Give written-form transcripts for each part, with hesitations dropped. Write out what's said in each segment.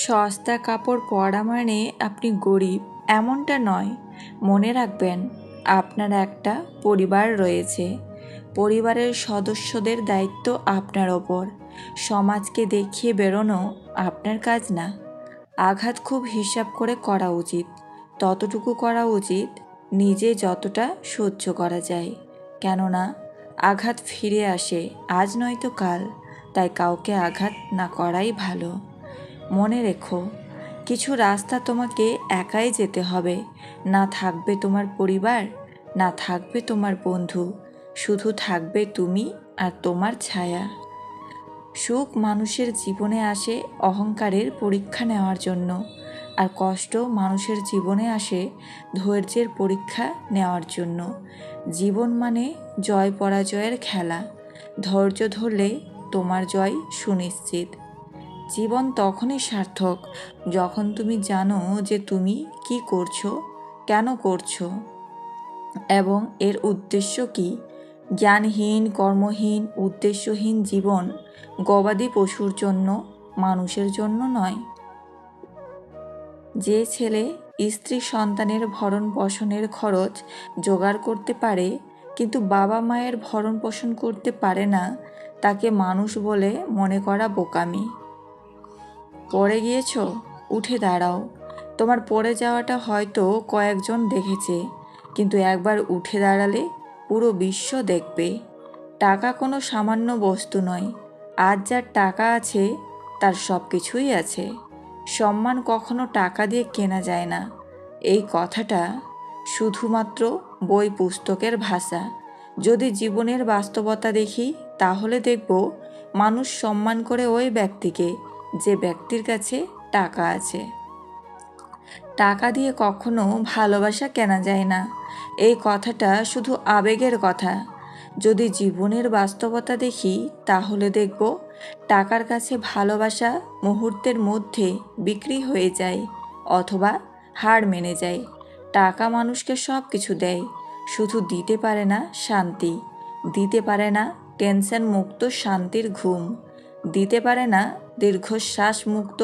সস্তা কাপড় পরা মানে আপনি গরিব এমনটা নয়। মনে রাখবেন, আপনার একটা পরিবার রয়েছে। পরিবারের সদস্যদের দায়িত্ব আপনার ওপর। সমাজকে দেখিয়ে বেরোনো আপনার কাজ না। আঘাত খুব হিসাব করে করা উচিত, ততটুকু করা উচিত নিজে যতটা সহ্য করা যায়। কেননা আঘাত ফিরে আসে, আজ নয়তো কাল। তাই কাউকে আঘাত না করাই ভালো। মনে রেখো, কিছু রাস্তা তোমাকে একাই যেতে হবে। না থাকবে তোমার পরিবার, না থাকবে তোমার বন্ধু, শুধু থাকবে তুমি আর তোমার ছায়া। সুখ মানুষের জীবনে আসে অহংকারের পরীক্ষা নেওয়ার জন্য, আর কষ্ট মানুষের জীবনে আসে ধৈর্যের পরীক্ষা নেওয়ার জন্য। জীবন মানে জয় পরাজয়ের খেলা। ধৈর্য ধরলে তোমার জয় সুনিশ্চিত। জীবন তখনই সার্থক যখন তুমি জানো যে তুমি কি করছো, কেন করছো এবং এর উদ্দেশ্য কি। জ্ঞানহীন, কর্মহীন, উদ্দেশ্যহীন জীবন গবাদি পশুর জন্য, মানুষের জন্য নয়। যে ছেলে স্ত্রী সন্তানের ভরণ পোষণের খরচ জোগাড় করতে পারে কিন্তু বাবা মায়ের ভরণ পোষণ করতে পারে না, তাকে মানুষ বলে মনে করা বোকামি। পড়ে গিয়েছ, উঠে দাঁড়াও। তোমার পড়ে যাওয়াটা হয়তো কয়েকজন দেখেছে, কিন্তু একবার উঠে দাঁড়ালে পুরো বিশ্ব দেখবে। টাকা কোনো সামান্য বস্তু নয়। আজ যার টাকা আছে তার সব কিছুই আছে। সম্মান কখনো টাকা দিয়ে কেনা যায় না। এই কথাটা শুধুমাত্র বই পুস্তকের ভাষা। যদি জীবনের বাস্তবতা দেখি, তাহলে দেখব মানুষ সম্মান করে ওই ব্যক্তিকে যে ব্যক্তির কাছে টাকা আছে। টাকা দিয়ে কখনো ভালোবাসা কেনা যায় না। এই কথাটা শুধু আবেগের কথা। যদি জীবনের বাস্তবতা দেখি, তাহলে দেখব টাকার কাছে ভালোবাসা মুহূর্তের মধ্যে বিক্রি হয়ে যায় অথবা হার মেনে যায়। টাকা মানুষকে সব কিছু দেয়, শুধু দিতে পারে না শান্তি, দিতে পারে না টেনশন মুক্ত শান্তির ঘুম, দিতে পারে না দীর্ঘশ্বাস মুক্ত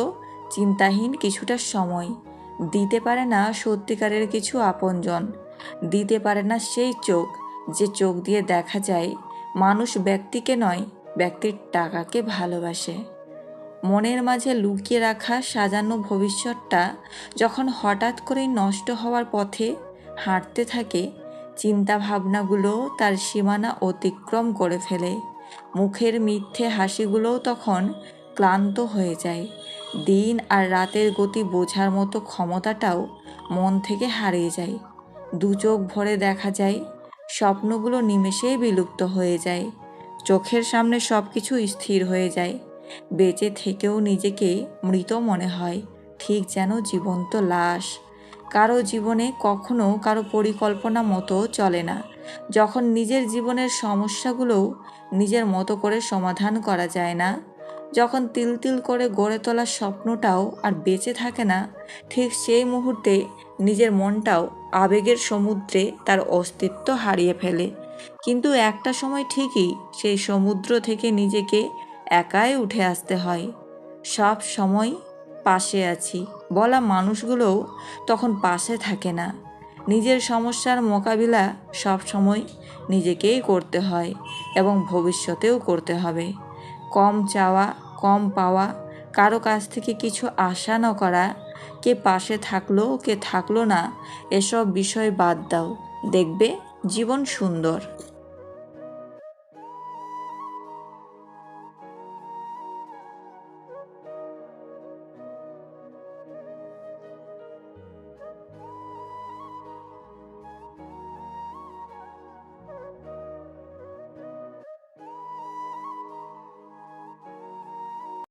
চিন্তাহীন কিছুটা সময়, দিতে পারে না সত্যিকারের কিছু আপনজন, দিতে পারে না সেই চোখ যে চোখ দিয়ে দেখা যায় মানুষ ব্যক্তিকে নয়, ব্যক্তির টাকাকে ভালোবাসে। মনের মাঝে লুকিয়ে রাখা সাজানো ভবিষ্যৎটা যখন হঠাৎ করেই নষ্ট হওয়ার পথে হাঁটতে থাকে, চিন্তা ভাবনাগুলো তার সীমানা অতিক্রম করে ফেলে। মুখের মিথ্যে হাসিগুলোও তখন ক্লান্ত হয়ে যায়। দিন আর রাতের গতি বোঝার মতো ক্ষমতাটাও মন থেকে হারিয়ে যায়। দু চোখ ভরে দেখা যায়, স্বপ্নগুলো নিমেষেই বিলুপ্ত হয়ে যায়। চোখের সামনে সব কিছু স্থির হয়ে যায়। বেঁচে থেকেও নিজেকে মৃত মনে হয়, ঠিক যেন জীবন্ত লাশ। কারো জীবনে কখনো কারো পরিকল্পনা মতো চলে না। যখন নিজের জীবনের সমস্যাগুলোও নিজের মতো করে সমাধান করা যায় না, যখন তিল তিল করে গড়ে তোলা স্বপ্নটাও আর বেঁচে থাকে না, ঠিক সেই মুহূর্তে নিজের মনটাও আবেগের সমুদ্রে তার অস্তিত্ব হারিয়ে ফেলে। কিন্তু একটা সময় ঠিকই সেই সমুদ্র থেকে নিজেকে একাই উঠে আসতে হয়। সব সময় পাশে আছি বলা মানুষগুলোও তখন পাশে থাকে না। নিজের সমস্যার মোকাবিলা সব সময় নিজেকেই করতে হয় এবং ভবিষ্যতেও করতে হবে। কম চাওয়া, কম পাওয়া, কারো কাছ থেকে কিছু আশা না করা, কে পাশে থাকলো কে থাকলো না, এসব বিষয় বাদ দাও, দেখবে জীবন সুন্দর।